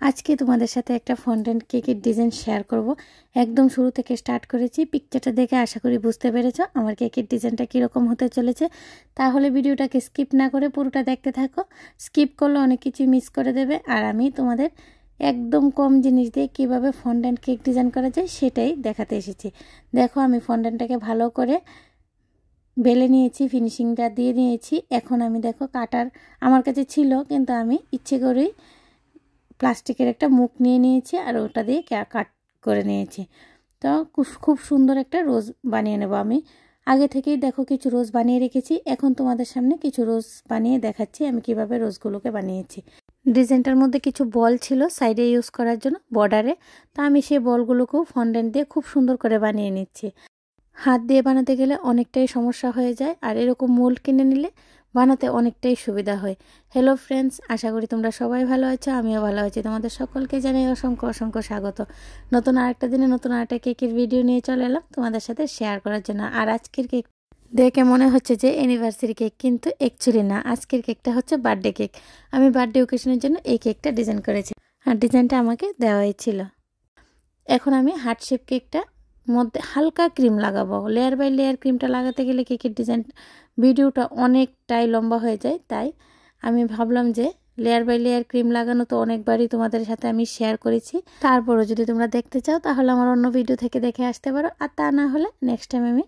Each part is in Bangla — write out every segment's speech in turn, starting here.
আজকে তোমাদের সাথে একটা ফন্ডেন্ট কেকের ডিজাইন শেয়ার করব। একদম শুরু থেকে স্টার্ট করেছি। পিকচারটা দেখে আশা করি বুঝতে পেরেছো আমার কেকের ডিজাইনটা কীরকম হতে চলেছে। তাহলে ভিডিওটাকে স্কিপ না করে পুরোটা দেখতে থাকো। স্কিপ করলে অনেক কিছু মিস করে দেবে। আর আমি তোমাদের একদম কম জিনিস দিয়ে কীভাবে ফন্ডেন্ট কেক ডিজাইন করা যায় সেটাই দেখাতে এসেছি। দেখো আমি ফন্ডেন্টটাকে ভালো করে বেলে নিয়েছি, ফিনিশিংটা দিয়ে নিয়েছি। এখন আমি দেখো কাটার আমার কাছে ছিল, কিন্তু আমি ইচ্ছে করেই প্লাস্টিকের একটা মুখ নিয়ে নিয়েছি আর ওটা দিয়ে কাট করে নিয়েছি। তো খুব সুন্দর একটা রোজ বানিয়ে নেব। আমি আগে থেকেই দেখো কিছু রোজ বানিয়ে রেখেছি। এখন তোমাদের সামনে কিছু রোজ বানিয়ে দেখাচ্ছি আমি কিভাবে রোজগুলোকে বানিয়েছি। ডিজাইনটার মধ্যে কিছু বল ছিল সাইডে ইউজ করার জন্য বর্ডারে, তো আমি সেই বলগুলোকেও ফন্ডেন্ট দিয়ে খুব সুন্দর করে বানিয়ে নিচ্ছি। হাত দিয়ে বানাতে গেলে অনেকটাই সমস্যা হয়ে যায়, আর এরকম মোল্ড কিনে নিলে বানাতে অনেকটাই সুবিধা হয়। হ্যালো ফ্রেন্ডস, আশা করি তোমরা সবাই ভালো আছো, আমিও ভালো আছি। তোমাদের সকলকে জানাই অসংখ্য অসংখ্য স্বাগত। নতুন আরেকটা দিনে নতুন আরেকটা কেকের ভিডিও নিয়ে চলে এলাম তোমাদের সাথে শেয়ার করার জন্য। আর আজকের কেক দেখে মনে হচ্ছে যে অ্যানিভার্সারি কেক, কিন্তু অ্যাকচুয়ালি না, আজকের কেকটা হচ্ছে বার্থডে কেক। আমি বার্থডে ওকেশনের জন্য এই কেকটা ডিজাইন করেছি, আর ডিজাইনটা আমাকে দেওয়াই ছিল। এখন আমি হার্ট শেপ কেকটা মধ্যে হালকা ক্রিম লাগাবো। লেয়ার বাই লেয়ার ক্রিমটা লাগাতে গেলে কেকের ডিজাইন ভিডিওটা অনেকটাই লম্বা হয়ে যায়, তাই আমি ভাবলাম যে লেয়ার বাই লেয়ার ক্রিম লাগানো তো অনেকবারই তোমাদের সাথে আমি শেয়ার করেছি। তারপরও যদি তোমরা দেখতে চাও তাহলে আমার অন্য ভিডিও থেকে দেখে আসতে পারো, আর তা না হলে নেক্সট টাইম আমি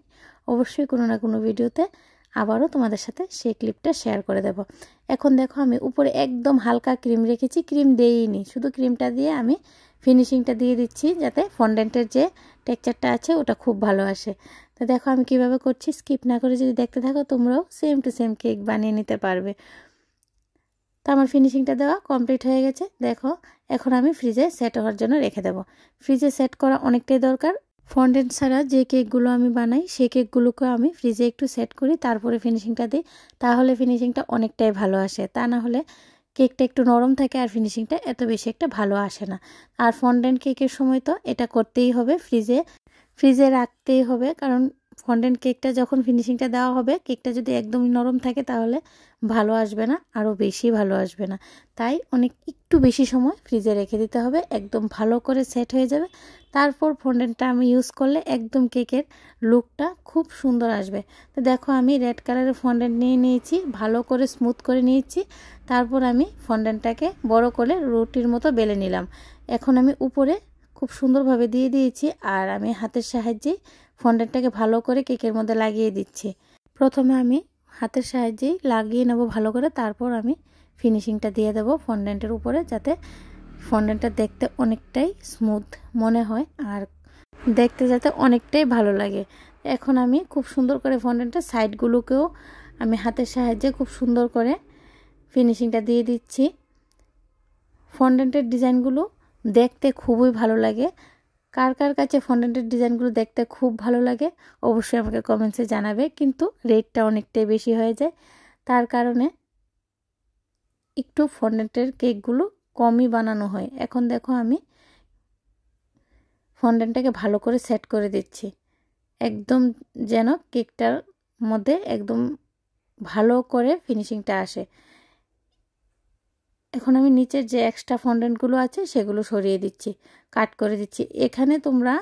অবশ্যই কোনো না কোনো ভিডিওতে আবারও তোমাদের সাথে সেই ক্লিপটা শেয়ার করে দেব। এখন দেখো আমি উপরে একদম হালকা ক্রিম রেখেছি, ক্রিম দেইনি, শুধু ক্রিমটা দিয়ে আমি ফিনিশিংটা দিয়ে দিচ্ছি যাতে ফন্ডেন্টের যে টেক্সচারটা আছে ওটা খুব ভালো আসে। তো দেখো আমি কিভাবে করছি, স্কিপ না করে যদি দেখতে থাকো তোমরাও সেম টু সেম কেক বানিয়ে নিতে পারবে। তো আমার ফিনিশিংটা দেওয়া কমপ্লিট হয়ে গেছে। দেখো এখন আমি ফ্রিজে সেট হওয়ার জন্য রেখে দেবো। ফ্রিজে সেট করা অনেকটাই দরকার। ফন্ডেন্ট ছাড়া যে কেকগুলো আমি বানাই সেই কেকগুলোকে আমি ফ্রিজে একটু সেট করি, তারপরে ফিনিশিংটা দিই, তাহলে ফিনিশিংটা অনেকটাই ভালো আসে। তা না হলে কেকটা একটু নরম থাকে আর ফিনিশিংটা এত বেশি একটা ভালো আসে না। আর ফন্ডেন্ট কেকের সময় তো এটা করতেই হবে, ফ্রিজে রাখতেই হবে, কারণ ফন্ডেন্ট কেকটা যখন ফিনিশিংটা দেওয়া হবে কেকটা যদি একদম নরম থাকে তাহলে ভালো আসবে না, আরও বেশি ভালো আসবে না। তাই একটু বেশি সময় ফ্রিজে রেখে দিতে হবে, একদম ভালো করে সেট হয়ে যাবে। তারপর ফন্ডেন্টটা আমি ইউজ করলে একদম কেকের লুকটা খুব সুন্দর আসবে। তো দেখো আমি রেড কালারের ফন্ডেন্ট নিয়ে নিয়েছি, ভালো করে স্মুথ করে নিয়েছি। তারপর আমি ফন্ডেন্টটাকে বড় করে রুটির মতো বেলে নিলাম। এখন আমি উপরে খুব সুন্দরভাবে দিয়ে দিয়েছি, আর আমি হাতের সাহায্যে ফন্ডেন্টটাকে ভালো করে কেকের মধ্যে লাগিয়ে দিচ্ছি। প্রথমে আমি হাতের সাহায্যেই লাগিয়ে নেব ভালো করে, তারপর আমি ফিনিশিংটা দিয়ে দেব ফন্ডেন্টের উপরে, যাতে ফন্ডেন্টটা দেখতে অনেকটাই স্মুথ মনে হয় আর দেখতে যাতে অনেকটাই ভালো লাগে। এখন আমি খুব সুন্দর করে ফন্ডেন্টের সাইডগুলোকেও আমি হাতের সাহায্যে খুব সুন্দর করে ফিনিশিংটা দিয়ে দিচ্ছি। ফন্ডেন্টের ডিজাইনগুলো দেখতে খুবই ভালো লাগে। কার কার কাছে ফন্ডেন্টের ডিজাইনগুলো দেখতে খুব ভালো লাগে অবশ্যই আমাকে কমেন্টসে জানাবে, কিন্তু রেটটা অনেকটাই বেশি হয়ে যায়, তার কারণে একটু ফন্ডেন্টের কেকগুলো কমই বানানো হয়। এখন দেখো আমি ফন্ডেন্টটাকে ভালো করে সেট করে দিচ্ছি, একদম যেন কেকটার মধ্যে একদম ভালো করে ফিনিশিংটা আসে। এখন আমি নিচের যে এক্সট্রা ফন্ডেন্টগুলো আছে সেগুলো সরিয়ে দিচ্ছি, কাট করে দিচ্ছি। এখানে তোমরা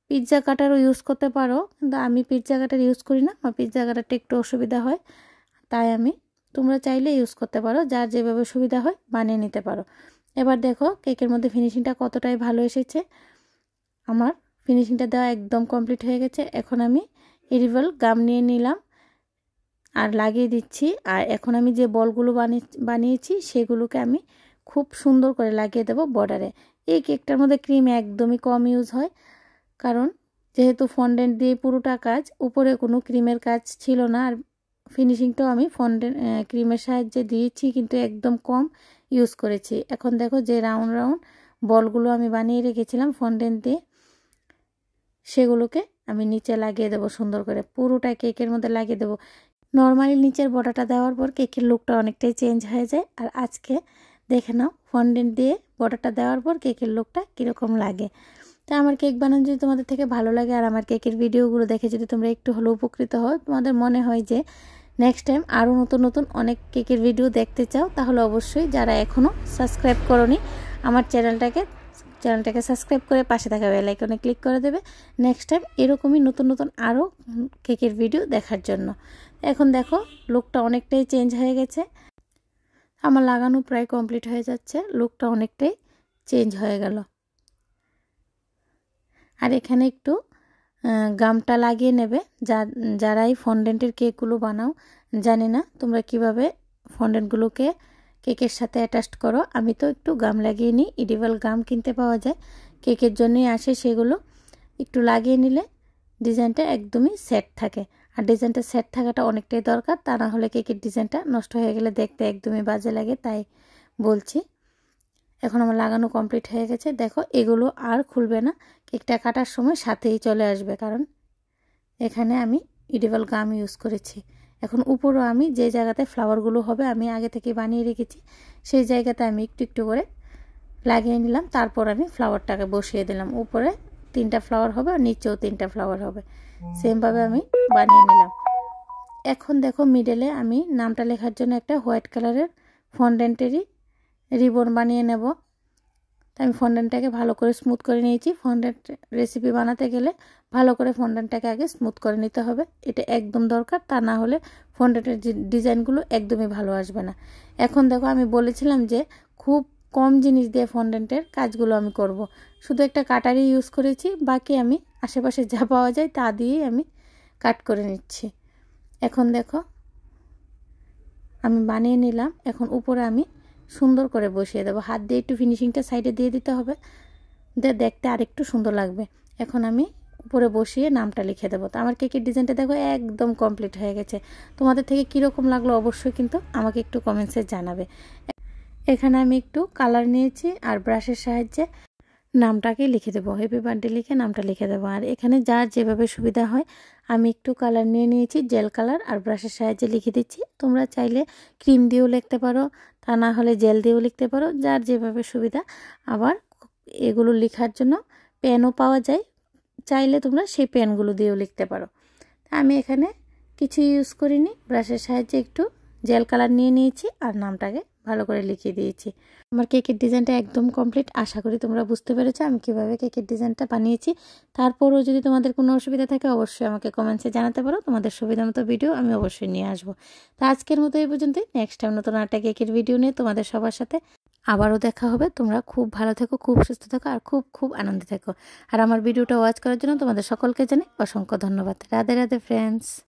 পিৎজা কাটারও ইউজ করতে পারো, কিন্তু আমি পিৎজা কাটার ইউজ করি না, আমার পিৎজা কাটারটা একটু অসুবিধা হয়, তাই তোমরা চাইলে ইউজ করতে পারো, যার যেভাবে সুবিধা হয় বানিয়ে নিতে পারো। এবার দেখো কেকের মধ্যে ফিনিশিংটা কতটাই ভালো এসেছে। আমার ফিনিশিংটা দেওয়া একদম কমপ্লিট হয়ে গেছে। এখন আমি এরিবল গাম নিয়ে নিলাম আর লাগিয়ে দিচ্ছি। আর এখন আমি যে বলগুলো বানিয়েছি সেগুলোকে আমি খুব সুন্দর করে লাগিয়ে দেবো বর্ডারে। এই কেকটার মধ্যে ক্রিম একদমই কম ইউজ হয়, কারণ যেহেতু ফন্ডেন্ট দিয়ে পুরোটা কাজ, উপরে কোনো ক্রিমের কাজ ছিল না। আর ফিনিশিংটাও আমি ক্রিমের সাহায্যে দিয়েছি, কিন্তু একদম কম ইউজ করেছি। এখন দেখো যে রাউন্ড রাউন্ড বলগুলো আমি বানিয়ে রেখেছিলাম ফন্ডেন্ট দিয়ে, সেগুলোকে আমি নিচে লাগিয়ে দেবো সুন্দর করে, পুরোটা কেকের মধ্যে লাগিয়ে দেবো। নর্মালি নিচের বর্ডারটা দেওয়ার পর কেকের লুকটা অনেকটাই চেঞ্জ হয়ে যায়। আর আজকে দেখে নাও ফন্ডেন্ট দিয়ে বর্ডারটা দেওয়ার পর কেকের লুকটা কীরকম লাগে। তাই আমার কেক বানানো যদি তোমাদের থেকে ভালো লাগে আর আমার কেকের ভিডিওগুলো দেখে যদি তোমরা একটু হলেও উপকৃত হও, তোমাদের মনে হয় যে নেক্সট টাইম আরও নতুন নতুন অনেক কেকের ভিডিও দেখতে চাও তাহলে অবশ্যই যারা এখনও সাবস্ক্রাইব করোনি আমার চ্যানেলটাকে সাবস্ক্রাইব করে পাশে থাকা বেল আইকনে ক্লিক করে দেবে নেক্সট টাইম এরকমই নতুন নতুন আরও কেকের ভিডিও দেখার জন্য। এখন দেখো লুকটা অনেকটাই চেঞ্জ হয়ে গেছে, আমার লাগানো প্রায় কমপ্লিট হয়ে যাচ্ছে, লুকটা অনেকটাই চেঞ্জ হয়ে গেল। আর এখানে একটু গামটা লাগিয়ে নেবে, যারাই ফন্ডেন্টের কেকগুলো বানাও জানি না তোমরা কিভাবে ফন্ডেন্টগুলোকে কেকের সাথে অ্যাটাচ করো। আমি তো একটু গাম লাগিয়ে নিই, ইডিবল গাম কিনতে পাওয়া যায়, কেকের জন্যই আসে, সেগুলো একটু লাগিয়ে নিলে ডিজাইনটা একদমই সেট থাকে। আর ডিজাইনটা সেট থাকাটা অনেকটাই দরকার, তা না হলে কেকের ডিজাইনটা নষ্ট হয়ে গেলে দেখতে একদমই বাজে লাগে, তাই বলছি। এখন আমার লাগানো কমপ্লিট হয়ে গেছে, দেখো এগুলো আর খুলবে না, কেকটা কাটার সময় সাথেই চলে আসবে, কারণ এখানে আমি ইডিবল গাম ইউজ করেছি। এখন উপরও আমি যে জায়গাতে ফ্লাওয়ারগুলো হবে আমি আগে থেকে বানিয়ে রেখেছি, সেই জায়গাতে আমি একটু একটু করে লাগিয়ে নিলাম, তারপর আমি ফ্লাওয়ারটাকে বসিয়ে দিলাম। উপরে 3টা ফ্লাওয়ার হবে আর নিচেও 3টা ফ্লাওয়ার হবে, সেমভাবে আমি বানিয়ে নিলাম। এখন দেখো মিডলে আমি নামটা লেখার জন্য একটা হোয়াইট কালারের ফন্ডেন্টেরই রিবন বানিয়ে নেব। তো আমি ফন্ডেন্টটাকে ভালো করে স্মুথ করে নিয়েছি। ফন্ডেন্ট রেসিপি বানাতে গেলে ভালো করে ফন্ডেন্টটাকে আগে স্মুথ করে নিতে হবে, এটা একদম দরকার, তা না হলে ফন্ডেন্টের ডিজাইনগুলো একদমই ভালো আসবে না। এখন দেখো আমি বলেছিলাম যে খুব কম জিনিস দিয়ে ফন্ডেন্টের কাজগুলো আমি করব, শুধু একটা কাটারি ইউজ করেছি, বাকি আমি আশেপাশে যা পাওয়া যায় তা দিয়েই আমি কাট করে নিচ্ছি। এখন দেখো আমি বানিয়ে নিলাম, এখন উপরে আমি সুন্দর করে বসিয়ে দেবো, হাত দিয়ে একটু ফিনিশিংটা সাইডে দিয়ে দিতে হবে, দেখতে আরেকটু সুন্দর লাগবে। এখন আমি উপরে বসিয়ে নামটা লিখে দেবো। তো আমার কেকের ডিজাইনটা দেখো একদম কমপ্লিট হয়ে গেছে। তোমাদের থেকে কীরকম লাগলো অবশ্যই কিন্তু আমাকে একটু কমেন্টসে জানাবে। এখানে আমি একটু কালার নিয়েছি আর ব্রাশের সাহায্যে নামটাকে লিখে দেবো, হ্যাপি বার্থডে লিখে নামটা লিখে দেবো। আর এখানে যার যেভাবে সুবিধা হয়, আমি একটু কালার নিয়ে নিয়েছি, জেল কালার, আর ব্রাশের সাহায্যে লিখে দিচ্ছি। তোমরা চাইলে ক্রিম দিয়েও লিখতে পারো, তা না হলে জেল দিয়েও লিখতে পারো, যার যেভাবে সুবিধা। আবার এগুলো লেখার জন্য পেনও পাওয়া যায়, চাইলে তোমরা সেই পেনগুলো দিয়েও লিখতে পারো। আমি এখানে কিছু ইউজ করিনি, ব্রাশের সাহায্যে একটু জেল কালার নিয়ে নিয়েছি আর নামটাকে ভালো করে লিখিয়ে দিয়েছি। আমার কেকের ডিজাইনটা একদম কমপ্লিট, আশা করি তোমরা বুঝতে পেরেছো আমি কীভাবে কেকের ডিজাইনটা বানিয়েছি। তারপরও যদি তোমাদের কোনো অসুবিধা থাকে অবশ্যই আমাকে কমেন্টসে জানাতে পারো, তোমাদের সুবিধা মতো ভিডিও আমি অবশ্যই নিয়ে আসবো। তো আজকের মতো এই পর্যন্তই, নেক্সট টাইম নতুন একটা কেকের ভিডিও নিয়ে তোমাদের সবার সাথে আবারও দেখা হবে। তোমরা খুব ভালো থেকো, খুব সুস্থ থেকো আর খুব খুব আনন্দে থেকো। আর আমার ভিডিওটা ওয়াচ করার জন্য তোমাদের সকলকে জানাই অসংখ্য ধন্যবাদ। রাধে রাধে ফ্রেন্ডস।